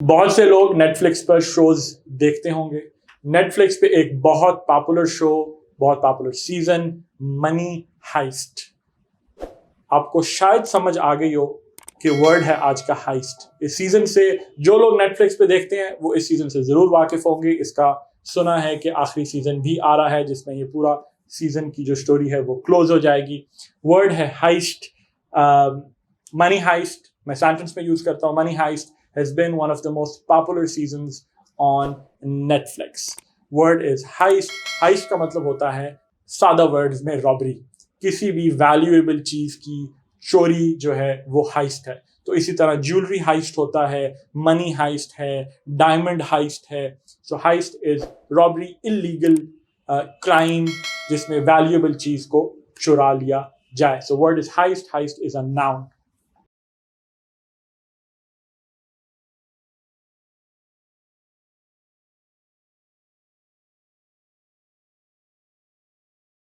बहुत से लोग नेटफ्लिक्स पर शोज देखते होंगे। नेटफ्लिक्स पे एक बहुत पॉपुलर शो, बहुत पॉपुलर सीजन, मनी हाइस्ट। आपको शायद समझ आ गई हो कि वर्ड है आज का हाइस्ट। इस सीजन से जो लोग नेटफ्लिक्स पे देखते हैं वो इस सीजन से जरूर वाकिफ होंगे। इसका सुना है कि आखिरी सीजन भी आ रहा है जिसमें ये पूरा सीजन की जो स्टोरी है वो क्लोज हो जाएगी। वर्ड है हाइस्ट, मनी हाइस्ट। मैं सेंटेंस में यूज करता हूँ money heist has been one of the most popular seasons on Netflix. Word is heist. Heist का मतलब होता है सादा वर्ड्स में रॉबरी। किसी भी वैल्यूएबल चीज की चोरी जो है वो हाइस्ट है। तो इसी तरह ज्वेलरी हाइस्ट होता है, मनी हाइस्ट है, डायमंड हाइस्ट है। So heist is robbery, illegal crime जिसमें वैल्यूएबल चीज को चुरा लिया जाए। So word is heist. Heist is a noun.